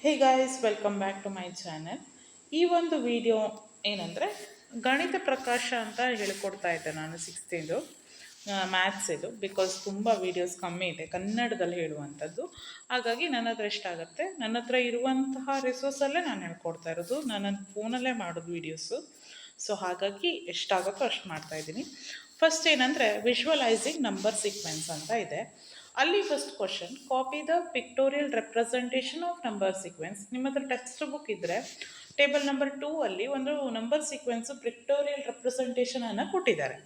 Hey guys, welcome back to my channel. ಈ ಒಂದು video ಏನಂದರೆ ಗಣಿತ ಪ್ರಕಾಶ ಅಂತ ಹೇಳಿಕೊಡ್ತಾ ಇದ್ದೆ ನಾನು ಸಿಕ್ಸ್ತಿಂದು ಮ್ಯಾಥ್ಸ್ ಇದು. ಬಿಕಾಸ್ ತುಂಬ ವೀಡಿಯೋಸ್ ಕಮ್ಮಿ ಇದೆ ಕನ್ನಡದಲ್ಲಿ ಹೇಳುವಂಥದ್ದು. ಹಾಗಾಗಿ ನನ್ನ ಹತ್ರ ಎಷ್ಟಾಗುತ್ತೆ, ನನ್ನ ಹತ್ರ ಇರುವಂತಹ ರಿಸೋರ್ಸಲ್ಲೇ ನಾನು ಹೇಳ್ಕೊಡ್ತಾ ಇರೋದು. ನನ್ನ ಫೋನಲ್ಲೇ ಮಾಡೋದು ವೀಡಿಯೋಸು. ಸೊ ಹಾಗಾಗಿ ಎಷ್ಟಾಗುತ್ತೋ ಅಷ್ಟು ಮಾಡ್ತಾಯಿದ್ದೀನಿ. ಫಸ್ಟ್ ಏನಂದರೆ ವಿಶ್ವಲೈಸಿಂಗ್ ನಂಬರ್ ಸೀಕ್ವೆನ್ಸ್ ಅಂತ ಇದೆ. ಅಲ್ಲಿ first question, copy the pictorial representation of number sequence. ನಿಮ್ಮ ಹತ್ರ ಟೆಕ್ಸ್ಟ್ ಬುಕ್ ಇದ್ದರೆ ಟೇಬಲ್ ನಂಬರ್ 2 ಅಲ್ಲಿ ಒಂದು ನಂಬರ್ ಸೀಕ್ವೆನ್ಸು ಪಿಕ್ಟೋರಿಯಲ್ ರೆಪ್ರೆಸೆಂಟೇಷನನ್ನು ಕೊಟ್ಟಿದ್ದಾರೆ.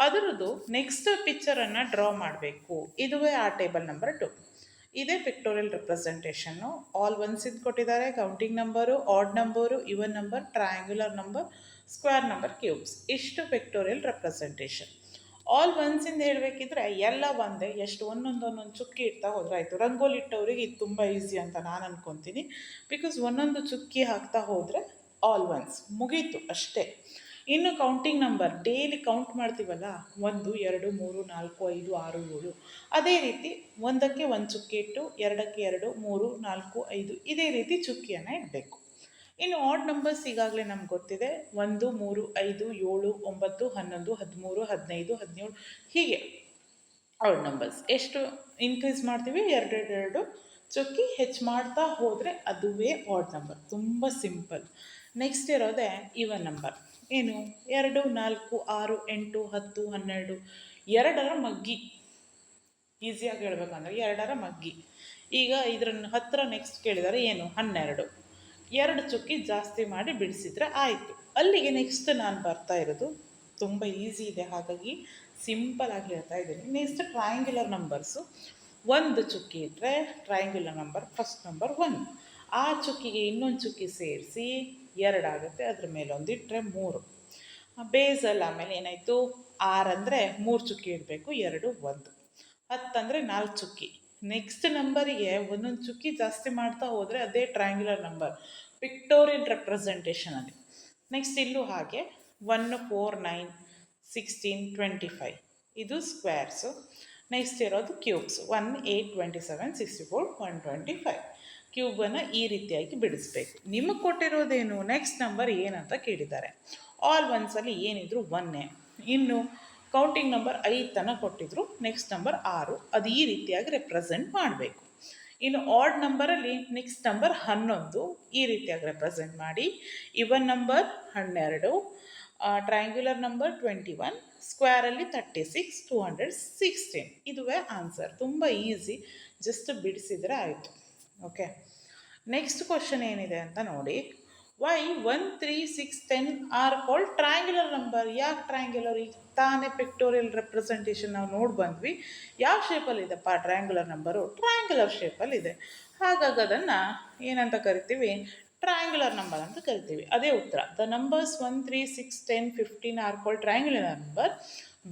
ಅದರದ್ದು ನೆಕ್ಸ್ಟ್ ಪಿಕ್ಚರನ್ನು ಡ್ರಾ ಮಾಡಬೇಕು. ಇದುವೇ ಆ ಟೇಬಲ್ ನಂಬರ್ 2. ಇದೇ ಪಿಕ್ಟೋರಿಯಲ್ ರೆಪ್ರೆಸೆಂಟೇಷನ್ನು. ಆಲ್ ಒನ್ಸ್ ಇದು ಕೊಟ್ಟಿದ್ದಾರೆ, counting number, odd number, even number, triangular number, square number, cubes. ಇಷ್ಟು ಪಿಕ್ಟೋರಿಯಲ್ ರೆಪ್ರೆಸೆಂಟೇಷನ್. ಆಲ್ ಒನ್ಸಿಂದ ಹೇಳಬೇಕಿದ್ರೆ ಎಲ್ಲ ಒಂದೇ, ಎಷ್ಟು ಒಂದೊಂದು ಚುಕ್ಕಿ ಇಡ್ತಾ ಹೋದ್ರೆ ಆಯಿತು. ರಂಗೋಲಿ ಇಟ್ಟವರಿಗೆ ಇದು ತುಂಬ ಈಸಿ ಅಂತ ನಾನು ಅನ್ಕೊತೀನಿ. ಬಿಕಾಸ್ ಒಂದೊಂದು ಚುಕ್ಕಿ ಹಾಕ್ತಾ ಹೋದರೆ ಆಲ್ ಒನ್ಸ್ ಮುಗೀತು ಅಷ್ಟೇ. ಇನ್ನು ಕೌಂಟಿಂಗ್ ನಂಬರ್ ಡೈಲಿ ಕೌಂಟ್ ಮಾಡ್ತೀವಲ್ಲ, 1 2 3 4 5 6 7, ಅದೇ ರೀತಿ ಒಂದಕ್ಕೆ ಒಂದು ಚುಕ್ಕಿ ಇಟ್ಟು, ಎರಡಕ್ಕೆ 2 3 4 5 ಇದೇ ರೀತಿ ಚುಕ್ಕಿಯನ್ನು ಇಡಬೇಕು. ಇನ್ನು ಆಡ್ ನಂಬರ್ಸ್ ಈಗಾಗಲೇ ನಮ್ಗೆ ಗೊತ್ತಿದೆ, 1 3 5 7 9 11 13 15 17 ಹೀಗೆ ಆಡ್ ನಂಬರ್ಸ್. ಎಷ್ಟು ಇನ್ಕ್ರೀಸ್ ಮಾಡ್ತೀವಿ, ಎರಡು ಚುಕ್ಕಿ ಹೆಚ್ಚು ಮಾಡ್ತಾ ಹೋದರೆ ಅದುವೇ ಆಡ್ ನಂಬರ್. ತುಂಬ ಸಿಂಪಲ್. ನೆಕ್ಸ್ಟ್ ಇರೋದೇ ಇವನ್ ನಂಬರ್. ಏನು, 2 4 6 8 10 12, ಎರಡರ ಮಗ್ಗಿ. ಈಸಿಯಾಗಿ ಹೇಳ್ಬೇಕಂದ್ರೆ ಎರಡರ ಮಗ್ಗಿ. ಈಗ ಇದರ ಹತ್ತಿರ ನೆಕ್ಸ್ಟ್ ಕೇಳಿದರೆ ಏನು, 12. ಎರಡು ಚುಕ್ಕಿ ಜಾಸ್ತಿ ಮಾಡಿ ಬಿಡಿಸಿದ್ರೆ ಆಯಿತು. ಅಲ್ಲಿಗೆ ನೆಕ್ಸ್ಟ್ ನಾನು ಬರ್ತಾ ಇರೋದು ತುಂಬ ಈಸಿ ಇದೆ, ಹಾಗಾಗಿ ಸಿಂಪಲಾಗಿ ಹೇಳ್ತಾ ಇದ್ದೀನಿ. Next triangular numbers. ಒಂದು ಚುಕ್ಕಿ ಇಟ್ಟರೆ ಟ್ರಯಾಂಗ್ಯುಲರ್ ನಂಬರ್ ಫಸ್ಟ್ ನಂಬರ್ 1. ಆ ಚುಕ್ಕಿಗೆ ಇನ್ನೊಂದು ಚುಕ್ಕಿ ಸೇರಿಸಿ 2 ಆಗುತ್ತೆ. ಅದ್ರ ಮೇಲೆ ಒಂದು ಇಟ್ಟರೆ 3. ಬೇಸಲ್ಲಿ ಆಮೇಲೆ ಏನಾಯಿತು, 6 ಅಂದರೆ 3 ಚುಕ್ಕಿ ಇಡಬೇಕು, 2 1. 10 ಅಂದರೆ 4 ಚುಕ್ಕಿ. ನೆಕ್ಸ್ಟ್ ನಂಬರಿಗೆ ಒಂದೊಂದು ಚುಕ್ಕಿ ಜಾಸ್ತಿ ಮಾಡ್ತಾ ಹೋದರೆ ಅದೇ ಟ್ರಯಾಂಗ್ಯುಲರ್ ನಂಬರ್ ಪಿಕ್ಟೋರಿಯಲ್ ರೆಪ್ರೆಸೆಂಟೇಷನಲ್ಲಿ. ನೆಕ್ಸ್ಟ್ ಇಲ್ಲೂ ಹಾಗೆ 1 4 9 16 25 ಇದು ಸ್ಕ್ವೇರ್ಸು. ನೆಕ್ಸ್ಟ್ ಇರೋದು ಕ್ಯೂಬ್ಸ್, 1 8 27 64 125. ಕ್ಯೂಬನ್ನು ಈ ರೀತಿಯಾಗಿ ಬಿಡಿಸ್ಬೇಕು. ನಿಮಗೆ ಕೊಟ್ಟಿರೋದೇನು, ನೆಕ್ಸ್ಟ್ ನಂಬರ್ ಏನಂತ ಕೇಳಿದ್ದಾರೆ. ಆಲ್ ಒನ್ಸಲ್ಲಿ ಏನಿದ್ರು 1. ಇನ್ನು ಕೌಂಟಿಂಗ್ ನಂಬರ್ 5 ತನಕ ಕೊಟ್ಟಿದ್ರು, ನೆಕ್ಸ್ಟ್ ನಂಬರ್ 6. ಅದು ಈ ರೀತಿಯಾಗಿ ರೆಪ್ರೆಸೆಂಟ್ ಮಾಡಬೇಕು. ಇನ್ನು ಆಡ್ ನಂಬರಲ್ಲಿ ನೆಕ್ಸ್ಟ್ ನಂಬರ್ 11 ಈ ರೀತಿಯಾಗಿ ರೆಪ್ರೆಸೆಂಟ್ ಮಾಡಿ. Even number 12, triangular number 21, ಸ್ಕ್ವೇರಲ್ಲಿ 36 216. ಇದುವೇ ಆನ್ಸರ್. ತುಂಬ ಈಸಿ, ಜಸ್ಟ್ ಬಿಡಿಸಿದರೆ ಆಯಿತು. ಓಕೆ, ನೆಕ್ಸ್ಟ್ ಕ್ವಶನ್ ಏನಿದೆ ಅಂತ ನೋಡಿ. Why 1 3 6 10 are called triangular number. ಯಾಕೆ ಟ್ರಯಾಂಗ್ಯುಲರ್? ಈಗ ತಾನೇ ಪಿಕ್ಟೋರಿಯಲ್ ರೆಪ್ರೆಸೆಂಟೇಷನ್ ನಾವು ನೋಡಿ ಬಂದ್ವಿ. ಯಾವ ಶೇಪಲ್ಲಿದೆಪ್ಪ ಟ್ರಯಾಂಗ್ಯುಲರ್ ನಂಬರು? ಟ್ರಯಾಂಗ್ಯುಲರ್ ಶೇಪಲ್ಲಿದೆ. ಹಾಗಾಗಿ ಅದನ್ನು ಏನಂತ ಕರಿತೀವಿ, ಟ್ರಯಾಂಗ್ಯುಲರ್ ನಂಬರ್ ಅಂತ ಕರಿತೀವಿ. ಅದೇ ಉತ್ತರ. The numbers 1 3 6 10 15 R called triangular number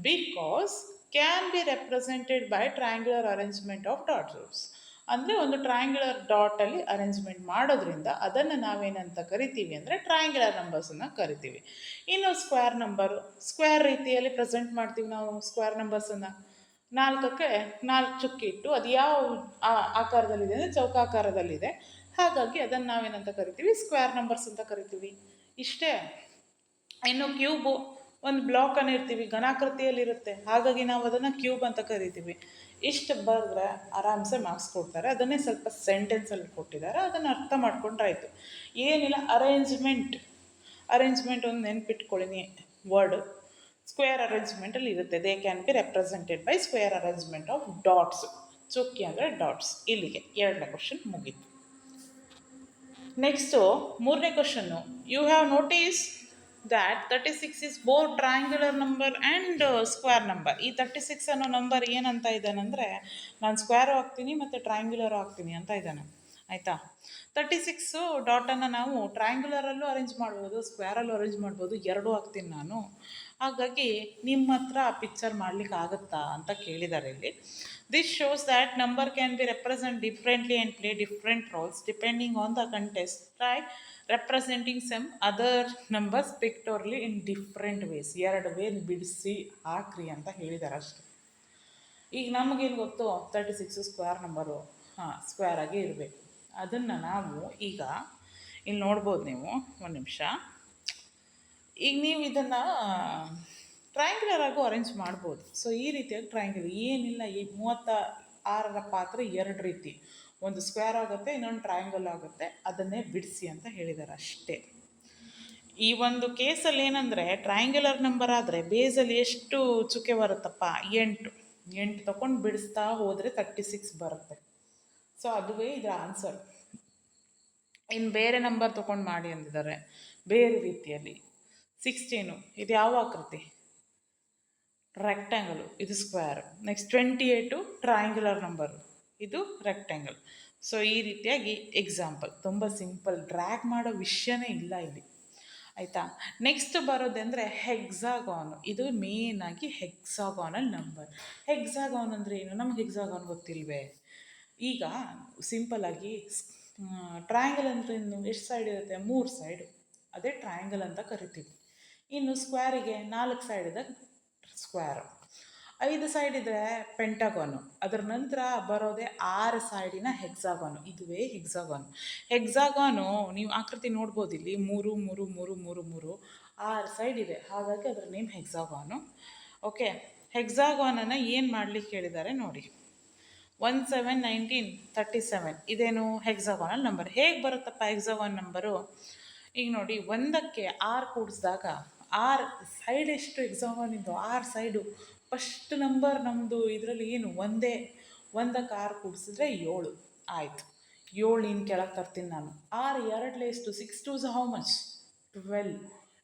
because can be represented by triangular arrangement of dots. ಅಂದರೆ ಒಂದು ಟ್ರಯಾಂಗ್ಯುಲರ್ ಡಾಟಲ್ಲಿ ಅರೇಂಜ್ಮೆಂಟ್ ಮಾಡೋದ್ರಿಂದ ಅದನ್ನು ನಾವೇನಂತ ಕರಿತೀವಿ ಅಂದರೆ ಟ್ರಯಾಂಗ್ಯುಲರ್ ನಂಬರ್ಸನ್ನು ಕರಿತೀವಿ. ಇನ್ನು ಸ್ಕ್ವೇರ್ ನಂಬರು, ಸ್ಕ್ವೇರ್ ರೀತಿಯಲ್ಲಿ ಪ್ರೆಸೆಂಟ್ ಮಾಡ್ತೀವಿ ನಾವು ಸ್ಕ್ವೇರ್ ನಂಬರ್ಸನ್ನು. 4ಕ್ಕೆ 4 ಚುಕ್ಕಿ ಇಟ್ಟು ಅದು ಯಾವ ಆಕಾರದಲ್ಲಿದೆ ಅಂದರೆ ಚೌಕಾಕಾರದಲ್ಲಿದೆ. ಹಾಗಾಗಿ ಅದನ್ನು ನಾವೇನಂತ ಕರಿತೀವಿ, ಸ್ಕ್ವೇರ್ ನಂಬರ್ಸ್ ಅಂತ ಕರಿತೀವಿ. ಇಷ್ಟೇ. ಇನ್ನು ಕ್ಯೂಬು ಒಂದು ಬ್ಲಾಕನ್ನು ಇರ್ತೀವಿ, ಘನಾಕೃತಿಯಲ್ಲಿರುತ್ತೆ, ಹಾಗಾಗಿ ನಾವು ಅದನ್ನು ಕ್ಯೂಬ್ ಅಂತ ಕರಿತೀವಿ. ಇಷ್ಟು ಬರೆದ್ರೆ ಆರಾಮ್ಸೆ ಮಾರ್ಕ್ಸ್ ಕೊಡ್ತಾರೆ. ಅದನ್ನೇ ಸ್ವಲ್ಪ ಸೆಂಟೆನ್ಸಲ್ಲಿ ಕೊಟ್ಟಿದ್ದಾರೆ, ಅದನ್ನು ಅರ್ಥ ಮಾಡ್ಕೊಂಡ್ರಾಯ್ತು. ಏನಿಲ್ಲ, ಅರೇಂಜ್ಮೆಂಟ್ ಒಂದು ನೆನ್ಪಿಟ್ಕೊಳ್ಳಿ ವರ್ಡು. ಸ್ಕ್ವೇರ್ ಅರೇಂಜ್ಮೆಂಟಲ್ಲಿ ಇರುತ್ತೆ. They can be represented by square arrangement of dots. ಚುಕ್ಕಿ ಅಂದರೆ ಡಾಟ್ಸ್. ಇಲ್ಲಿಗೆ 2ನೇ ಕ್ವಶನ್ ಮುಗೀತು. ನೆಕ್ಸ್ಟು 3ನೇ question. You have notice that 36 is both triangular number and square number. ಈ 36 ಅನ್ನೋ ನಂಬರ್ ಏನಂತ ಇದ್ದಾನಂದರೆ, ನಾನು ಸ್ಕ್ವೇರು ಹಾಕ್ತೀನಿ ಮತ್ತು ಟ್ರಯಾಂಗ್ಯುಲರು ಹಾಕ್ತೀನಿ ಅಂತ ಇದ್ದಾನೆ. ಆಯಿತಾ? 36 ಡಾಟನ್ನು ನಾವು ಟ್ರಯಾಂಗ್ಯುಲರಲ್ಲೂ ಅರೇಂಜ್ ಮಾಡ್ಬೋದು, ಸ್ಕ್ವೇರಲ್ಲೂ ಅರೇಂಜ್ ಮಾಡ್ಬೋದು, ಎರಡೂ ಹಾಕ್ತೀನಿ ನಾನು. ಹಾಗಾಗಿ ನಿಮ್ಮ ಹತ್ರ ಆ ಪಿಕ್ಚರ್ ಮಾಡಲಿಕ್ಕೆ ಆಗುತ್ತಾ ಅಂತ ಕೇಳಿದ್ದಾರೆ ಇಲ್ಲಿ. This shows that number can be represent differently and play different roles depending on the context. Try representing some other numbers pictorially in different ways. 2 way ಬಿಡಿಸಿ ಹಾಕ್ರಿ ಅಂತ ಹೇಳಿದ್ದಾರೆ ಅಷ್ಟೆ. ಈಗ ನಮಗೇನು ಗೊತ್ತು, 36 ಸ್ಕ್ವೇರ್ ನಂಬರು, ಸ್ಕ್ವೇರ್ ಆಗಿ ಇರಬೇಕು. ಅದನ್ನು ನಾವು ಈಗ ಇಲ್ಲಿ ನೋಡ್ಬೋದು ನೀವು. ಒಂದು ನಿಮಿಷ. ಈಗ ನೀವು ಇದನ್ನು ಟ್ರಯಾಂಗ್ಯುಲರ್ ಆಗು ಅರೇಂಜ್ ಮಾಡ್ಬೋದು. ಸೊ ಈ ರೀತಿಯಾಗಿ ಟ್ರಯಾಂಗ್ಯುಲರ್ ಏನಿಲ್ಲ. ಈ 36ರ ಪಾತ್ರ 2 ರೀತಿ, ಒಂದು ಸ್ಕ್ವೇರ್ ಆಗುತ್ತೆ, ಇನ್ನೊಂದು ಟ್ರಯಾಂಗಲ್ ಆಗುತ್ತೆ. ಅದನ್ನೇ ಬಿಡಿಸಿ ಅಂತ ಹೇಳಿದ್ದಾರೆ ಅಷ್ಟೇ. ಈ ಒಂದು ಕೇಸಲ್ಲಿ ಏನಂದರೆ ಟ್ರಯಾಂಗ್ಯುಲರ್ ನಂಬರ್ ಆದರೆ ಬೇಸಲ್ಲಿ ಎಷ್ಟು ಚುಕ್ಕೆ ಬರುತ್ತಪ್ಪ? 8 ತಗೊಂಡು ಬಿಡಿಸ್ತಾ ಹೋದರೆ 36 ಬರುತ್ತೆ. ಸೊ ಅದುವೇ ಇದರ ಆನ್ಸರ್. ಇನ್ನು ಬೇರೆ ನಂಬರ್ ತೊಗೊಂಡು ಮಾಡಿ ಅಂದಿದ್ದಾರೆ ಬೇರೆ ರೀತಿಯಲ್ಲಿ. 16 ಇದು ಯಾವ ಆಕೃತಿ? ರೆಕ್ಟ್ಯಾಂಗಲು, ಇದು ಸ್ಕ್ವೇರ್. ನೆಕ್ಸ್ಟ್ 28 ಟ್ರಯಾಂಗ್ಯುಲರ್ ನಂಬರು, ಇದು ರೆಕ್ಟ್ಯಾಂಗಲ್. ಸೊ ಈ ರೀತಿಯಾಗಿ ಎಕ್ಸಾಂಪಲ್, ತುಂಬ ಸಿಂಪಲ್, ಡ್ರ್ಯಾಗ್ ಮಾಡೋ ವಿಷಯನೇ ಇಲ್ಲ ಇಲ್ಲಿ, ಆಯಿತಾ. ನೆಕ್ಸ್ಟ್ ಬರೋದಂದರೆ ಹೆಕ್ಸಾಗಾನು. ಇದು ಮೇನಾಗಿ ಹೆಕ್ಸಾಗಾನಲ್ ನಂಬರ್. ಹೆಕ್ಸಾಗಾನ್ ಅಂದರೆ ಏನು? ನಮಗೆ ಹೆಕ್ಸಾಗಾನ್ ಗೊತ್ತಿಲ್ವೇ? ಈಗ ಸಿಂಪಲ್ಲಾಗಿ ಟ್ರಯಾಂಗಲ್ ಅಂದರೆ ಇನ್ನು ಎಷ್ಟು ಸೈಡ್ ಇರುತ್ತೆ? 3 ಸೈಡು, ಅದೇ ಟ್ರಯಾಂಗಲ್ ಅಂತ ಕರಿತೀವಿ. ಇನ್ನು ಸ್ಕ್ವೇರಿಗೆ 4 ಸೈಡ್ ಇದೆ ಸ್ಕ್ವೇರು, 5 ಸೈಡ್ ಇದೆ ಪೆಂಟಗಾನು, ಅದರ ನಂತರ ಬರೋದೇ 6 ಸೈಡಿನ ಹೆಕ್ಸಾಗಾನು. ಇದುವೇ ಹೆಕ್ಸಾಗಾನು. ಹೆಕ್ಸಾಗಾನು ನೀವು ಆಕೃತಿ ನೋಡ್ಬೋದು ಇಲ್ಲಿ, 3 3 3 3 3 6 ಸೈಡ್ ಇದೆ, ಹಾಗಾಗಿ ಅದರ ನೇಮ್ ಹೆಕ್ಸಾಗಾನು. ಓಕೆ, ಹೆಕ್ಸಾಗಾನನ್ನು ಏನು ಮಾಡ್ಲಿಕ್ಕೆ ಹೇಳಿದ್ದಾರೆ ನೋಡಿ. 1 7 19 37 ಇದೇನು? Hexagonal number. ಹೇಗೆ ಬರುತ್ತಪ್ಪ ಹೆಕ್ಸಾಗಾನ್ ನಂಬರು? ಈಗ ನೋಡಿ, 1ಕ್ಕೆ 6 ಕೂಡಿಸಿದಾಗ 6 ಸೈಡ್ ಎಷ್ಟು ಹೆಕ್ಸಾಗಾನಿಂದು? 6 ಸೈಡು. ಫಸ್ಟ್ ನಂಬರ್ ನಮ್ಮದು ಇದರಲ್ಲಿ ಏನು? 1ಕ್ಕೆ 6 ಕೂಡಿಸಿದ್ರೆ 7 ಆಯಿತು. 7 ಇನ್ನು ಕೆಳಗೆ ತರ್ತೀನಿ ನಾನು. 6 2 ಎಷ್ಟು? 6 2s ಹೌ ಮಚ್? 12.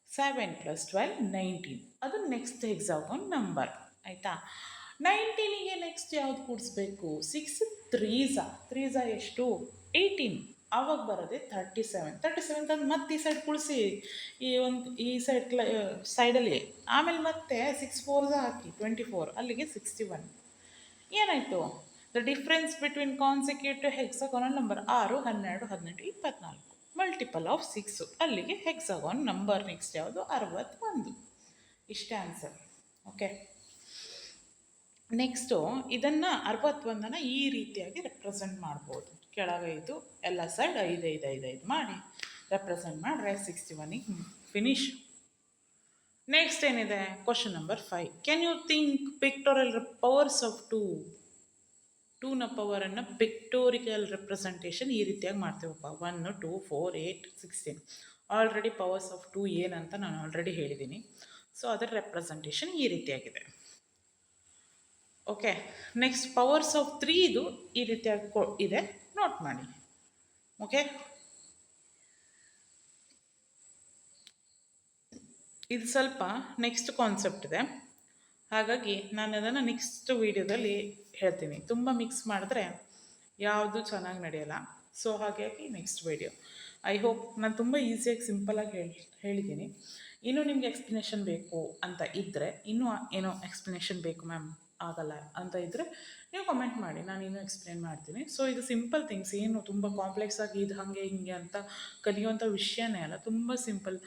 7 + 12 19. ಅದು ನೆಕ್ಸ್ಟ್ ಹೆಕ್ಸಾಗಾನ್ ನಂಬರ್, ಆಯಿತಾ. 19ಗೆ ನೆಕ್ಸ್ಟ್ ಯಾವ್ದು ಕೂಡಿಸ್ಬೇಕು? 6 3s ಎಷ್ಟು? 18. ಆವಾಗ ಬರೋದೆ 37. 37 ತಂದು ಮತ್ತೆ ಈ ಸೈಡ್ ಕೂಡಿಸಿ, ಈ ಸೈಡಲ್ಲಿ, ಆಮೇಲೆ ಮತ್ತೆ 6 4s ಹಾಕಿ 24, ಅಲ್ಲಿಗೆ 61. ಏನಾಯಿತು? The difference between consecutive hexagonal number 6 12 18 24 multiple of 6, ಅಲ್ಲಿಗೆ ಹೆಕ್ಸಾಗಾನ್ ನಂಬರ್ ನೆಕ್ಸ್ಟ್ ಯಾವುದು? 61. ಇಷ್ಟೇ ಆನ್ಸರ್. ಓಕೆ, ನೆಕ್ಸ್ಟು ಇದನ್ನು 61ನ್ನು ಈ ರೀತಿಯಾಗಿ ರೆಪ್ರೆಸೆಂಟ್ ಮಾಡ್ಬೋದು. ಕೆಳಗೆ ಇದು ಎಲ್ಲ ಸೈಡ್ 5 5 5 5 ಮಾಡಿ ರೆಪ್ರೆಸೆಂಟ್ ಮಾಡಿದ್ರೆ 61ಗೆ ಫಿನಿಶ್. ನೆಕ್ಸ್ಟ್ ಏನಿದೆ? Question number 5. Can you think pictorial powers of 2ನ ಪವರನ್ನು ಪಿಕ್ಟೋರಿಕಲ್ ರೆಪ್ರೆಸೆಂಟೇಷನ್ ಈ ರೀತಿಯಾಗಿ ಮಾಡ್ತೀವಪ್ಪ. 1 2 4 8 16. ಆಲ್ರೆಡಿ ಪವರ್ಸ್ ಆಫ್ 2 ಏನಂತ ನಾನು ಆಲ್ರೆಡಿ ಹೇಳಿದ್ದೀನಿ. ಸೊ ಅದರ ರೆಪ್ರೆಸೆಂಟೇಷನ್ ಈ ರೀತಿಯಾಗಿದೆ. ಓಕೆ, ನೆಕ್ಸ್ಟ್ ಪವರ್ಸ್ ಆಫ್ 3 ಇದು ಈ ರೀತಿಯಾಗಿ ಇದೆ, ನೋಟ್ ಮಾಡಿ. ಓಕೆ, ಇದು ಸ್ವಲ್ಪ ನೆಕ್ಸ್ಟ್ ಕಾನ್ಸೆಪ್ಟ್ ಇದೆ, ಹಾಗಾಗಿ ನಾನು ಅದನ್ನು ನೆಕ್ಸ್ಟ್ ವೀಡಿಯೋದಲ್ಲಿ ಹೇಳ್ತೀನಿ. ತುಂಬ ಮಿಕ್ಸ್ ಮಾಡಿದ್ರೆ ಯಾವುದು ಚೆನ್ನಾಗಿ ನಡೆಯಲ್ಲ. ಸೊ ಹಾಗಾಗಿ ನೆಕ್ಸ್ಟ್ ವೀಡಿಯೋ. ಐ ಹೋಪ್ ನಾನು ತುಂಬ ಈಸಿಯಾಗಿ ಸಿಂಪಲಾಗಿ ಹೇಳಿದ್ದೀನಿ. ಇನ್ನೂ ನಿಮಗೆ ಎಕ್ಸ್ಪ್ಲನೇಷನ್ ಬೇಕು ಅಂತ ಇದ್ದರೆ, ಇನ್ನೂ ಏನೋ ಎಕ್ಸ್ಪ್ಲನೇಷನ್ ಬೇಕು ಮ್ಯಾಮ್ ಆಗಲ್ಲ ಅಂತ ಇದ್ದರೆ ನೀವು ಕಮೆಂಟ್ ಮಾಡಿ, ನಾನು ಇನ್ನೂ ಎಕ್ಸ್ಪ್ಲೇನ್ ಮಾಡ್ತೀನಿ. ಸೊ ಇದು ಸಿಂಪಲ್ ಥಿಂಗ್ಸ್, ಏನು ತುಂಬ ಕಾಂಪ್ಲೆಕ್ಸ್ ಆಗಿ ಇದು ಹಾಗೆ ಹಿಂಗೆ ಅಂತ ಕಲಿಯುವಂಥ ವಿಷಯನೇ ಅಲ್ಲ, ತುಂಬ ಸಿಂಪಲ್.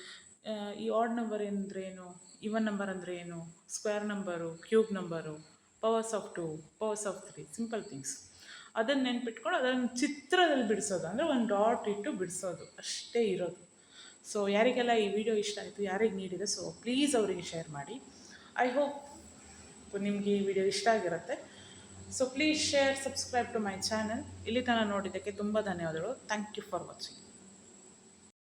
ಈ ಆಡ್ ನಂಬರ್ ಅಂದರೆ ಏನು, ಇವನ್ ನಂಬರ್ ಅಂದರೆ ಏನು, square number, cube number, powers of 2, powers of 3, simple things. ಅದನ್ನು ನೆನ್ಪಿಟ್ಕೊಂಡು ಅದನ್ನು ಚಿತ್ರದಲ್ಲಿ ಬಿಡಿಸೋದು, ಅಂದರೆ ಒಂದು ಡಾಟ್ ಇಟ್ಟು ಬಿಡಿಸೋದು, ಅಷ್ಟೇ ಇರೋದು. ಸೊ ಯಾರಿಗೆಲ್ಲ ಈ ವಿಡಿಯೋ ಇಷ್ಟ ಆಯಿತು, ಯಾರಿಗೆ ನೀಡಿದೆ, ಸೊ ಪ್ಲೀಸ್ ಅವರಿಗೆ ಶೇರ್ ಮಾಡಿ. ಐ ಹೋಪ್ ನಿಮಗೆ ಈ ವಿಡಿಯೋ ಇಷ್ಟ ಆಗಿರುತ್ತೆ. So please share, subscribe to my channel. ಇಲ್ಲಿ ತನಕ ನೋಡಿದ್ದಕ್ಕೆ ತುಂಬ ಧನ್ಯವಾದಗಳು. Thank you for watching.